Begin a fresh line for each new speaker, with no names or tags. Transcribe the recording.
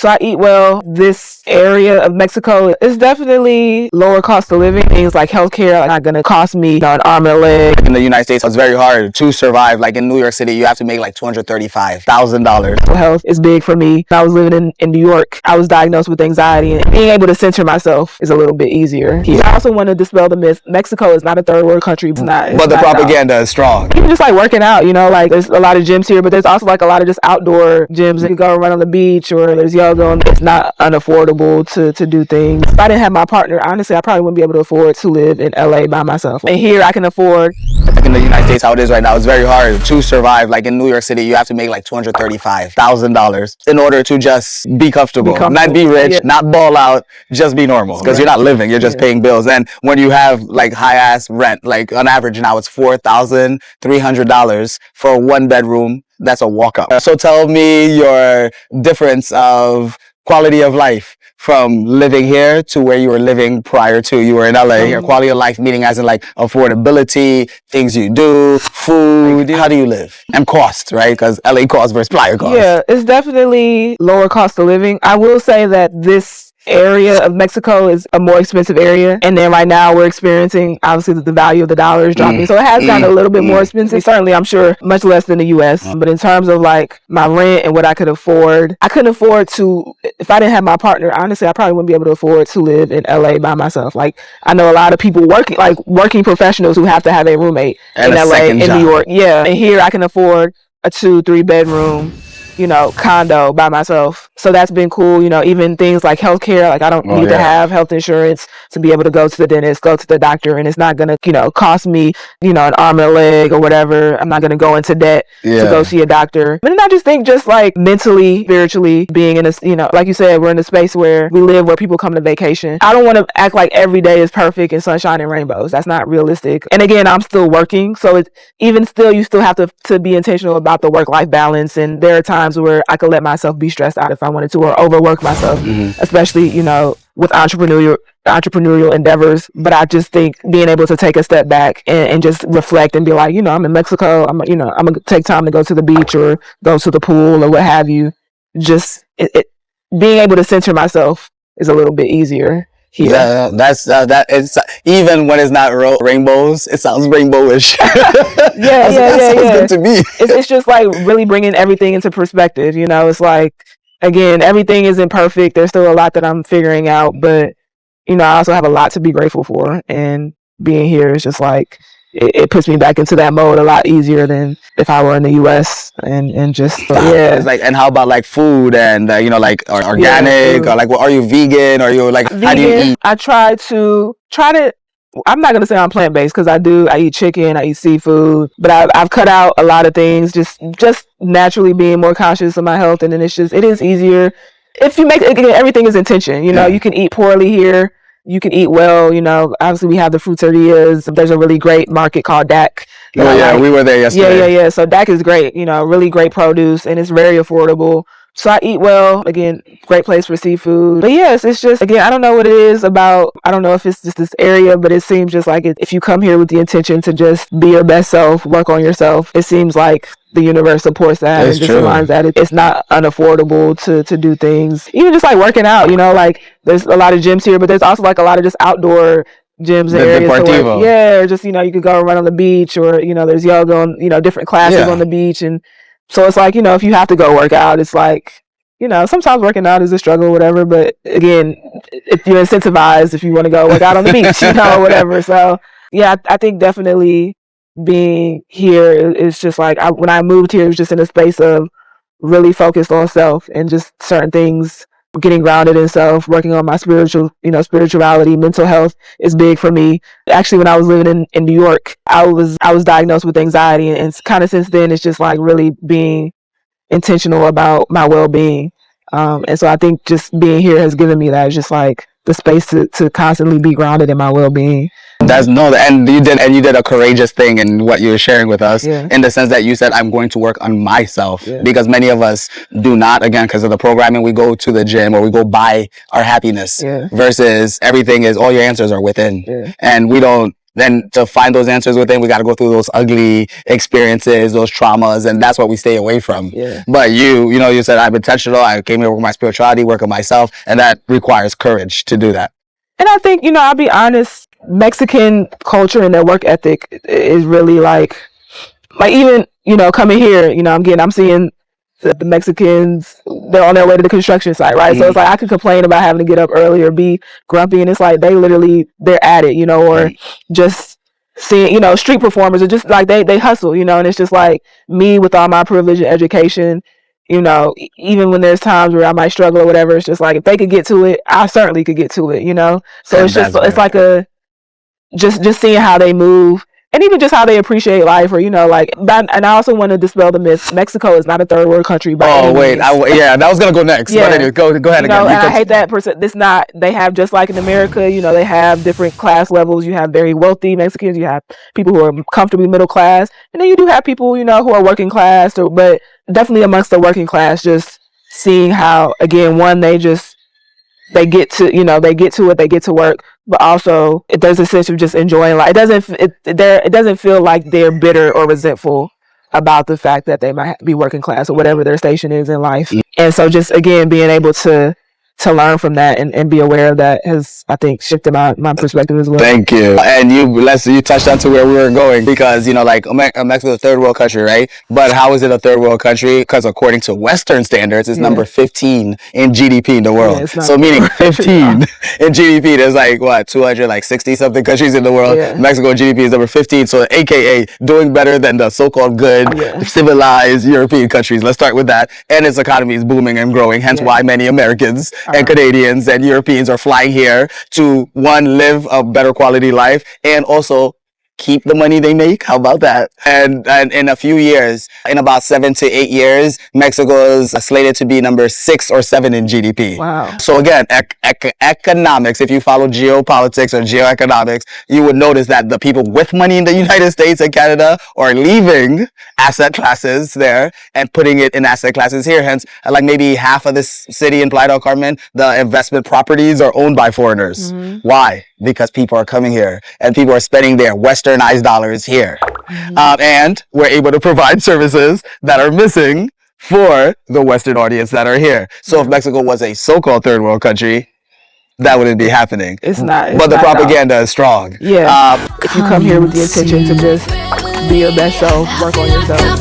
So I eat well. This area of Mexico is definitely lower cost of living. Things like healthcare are not going to cost me, an arm and a leg.
In the United States, it's very hard to survive. Like in New York City, you have to make like $235,000.
Health is big for me. When I was living in New York, I was diagnosed with anxiety, and being able to center myself is a little bit easier here. I also want to dispel the myth. Mexico is not a third world country. It's not.
But the propaganda is strong.
Even just like working out, like there's a lot of gyms here, but there's also like a lot of just outdoor gyms. You can go run on the beach, or there's yoga, and it's not unaffordable to do things. If I didn't have my partner, honestly, I probably wouldn't be able to afford to live in LA by myself. And here I can afford.
In the United States, how it is right now, it's very hard to survive. Like in New York City, you have to make like $235,000 in order to just be comfortable. Not be rich, not ball out, just be normal. Because you're not living, you're just paying bills. And when you have like high ass rent, like on average now it's $4,300 for a 1-bedroom. That's a walk up. So tell me your difference of quality of life from living here to where you were living prior to you were in LA. Your quality of life meaning as in like affordability, things you do, food, how do you live? And cost, right? Because LA cost versus flyer cost.
Yeah, it's definitely lower cost of living. I will say that this area of Mexico is a more expensive area, and then right now we're experiencing obviously the value of the dollar is dropping, so it has gotten a little bit more expensive. Certainly, I'm sure much less than the US, but in terms of like my rent and what I could afford, I couldn't afford to, if I didn't have my partner, honestly I probably wouldn't be able to afford to live in LA by myself. Like I know a lot of people working professionals who have to have a roommate
and
in LA, in
job.
New York, and here I can afford a 2-3 bedroom condo by myself. So that's been cool. Even things like healthcare, like I don't need to have health insurance to be able to go to the dentist, go to the doctor, and it's not going to, cost me, an arm and a leg or whatever. I'm not going to go into debt to go see a doctor. But then I just think just like mentally, spiritually being in a, like you said, we're in a space where we live, where people come to vacation. I don't want to act like every day is perfect and sunshine and rainbows. That's not realistic. And again, I'm still working. So it's even still, you still have to be intentional about the work-life balance. And there are times where I could let myself be stressed out if I wanted to, or overwork myself, especially, with entrepreneurial endeavors. But I just think being able to take a step back and just reflect and be like, I'm in Mexico, I'm gonna take time to go to the beach or go to the pool or what have you. Just being able to center myself is a little bit easier here.
Yeah, that is, even when it's not rainbows, it sounds rainbowish. That sounds good to me.
It's just like really bringing everything into perspective. It's like, again, everything isn't perfect. There's still a lot that I'm figuring out, but I also have a lot to be grateful for, and being here is just like, it puts me back into that mode a lot easier than if I were in the US and just
It's like, and how about like food and like organic or like, are you vegan? Or you like vegan, how do you eat?
I try to I'm not gonna say I'm plant-based, because I eat chicken, I eat seafood, but I've cut out a lot of things, just naturally being more conscious of my health. And then it is easier if you make, again, everything is intention. You can eat poorly here, you can eat well. Obviously we have the fruterias. There's a really great market called DAC.
We were there yesterday.
So DAC is great, really great produce, and it's very affordable. So I eat well. Again, great place for seafood. But yes, it's just, again, I don't know what it is about. I don't know if it's just this area, but it seems just like if you come here with the intention to just be your best self, work on yourself, it seems like the universe supports that and just reminds that it's not unaffordable to do things. Even just like working out, like there's a lot of gyms here, but there's also like a lot of just outdoor gyms and areas or just you could go run on the beach, or there's yoga and different classes on the beach. And so it's like, if you have to go work out, it's like, sometimes working out is a struggle or whatever, but again, if you're incentivized, if you want to go work out on the beach, or whatever. So yeah, I think definitely being here is just like, when I moved here, it was just in a space of really focused on self and just certain things, getting grounded in self, working on my spirituality, mental health is big for me. Actually, when I was living in New York, I was diagnosed with anxiety, and kind of since then, it's just like really being intentional about my well-being. And so I think just being here has given me that. It's just like the space to constantly be grounded in my well-being.
And you did a courageous thing in what you were sharing with us, in the sense that you said, I'm going to work on myself, because many of us do not, again, because of the programming. We go to the gym or we go buy our happiness, versus everything is, all your answers are within, and we don't Then to find those answers within, we got to go through those ugly experiences, those traumas, and that's what we stay away from.
Yeah.
But you know, you said I'm intentional. I came here with my spirituality, work on myself, and that requires courage to do that.
And I think, I'll be honest, Mexican culture and their work ethic is really like even, coming here, I'm seeing the Mexicans, they're on their way to the construction site, right? So it's like I could complain about having to get up early or be grumpy, and it's like they're at it, or just seeing, street performers are just like they hustle, and it's just like me with all my privilege and education, even when there's times where I might struggle or whatever, it's just like if they could get to it, I certainly could get to it, So it's just it's like just seeing how they move. And even just how they appreciate life, or and I also want to dispel the myth. Mexico is not a third world country by any means.
That was gonna go next. Yeah. But anyway, go ahead again.
And I hate that person. It's not. They have, just like in America, they have different class levels. You have very wealthy Mexicans. You have people who are comfortably middle class, and then you do have people, who are working class. But definitely amongst the working class, just seeing how, again, one, they get to, they get to it, they get to work, but also there's a sense of just enjoying life. It doesn't feel like they're bitter or resentful about the fact that they might be working class or whatever their station is in life. And so just, again, being able to learn from that and be aware of that has, I think, shifted my perspective as well.
Thank you. And you touched on to where we were going, because Mexico is a third world country, right? But how is it a third world country? Because according to Western standards, it's number 15 in GDP in the world. Yeah, so meaning 15 in GDP. There's 260 something countries in the world. Yeah. Mexico GDP is number 15, so AKA doing better than the so-called good civilized European countries. Let's start with that. And its economy is booming and growing, hence why many Americans and Canadians and Europeans are flying here to, one, live a better quality life, and also keep the money they make. How about that? And in a few years, in about 7 to 8 years, Mexico is slated to be number 6 or 7 in GDP.
Wow.
So again, economics, if you follow geopolitics or geoeconomics, you would notice that the people with money in the United States and Canada are leaving asset classes there and putting it in asset classes here. Hence, maybe half of this city in Playa del Carmen, the investment properties are owned by foreigners. Why? Because people are coming here and people are spending their westernized dollars here. And we're able to provide services that are missing for the Western audience that are here. So if Mexico was a so-called third world country, that wouldn't be happening.
It's not.
But the propaganda is strong.
Yeah. If you come here with the intention to just be your best self, work on yourself,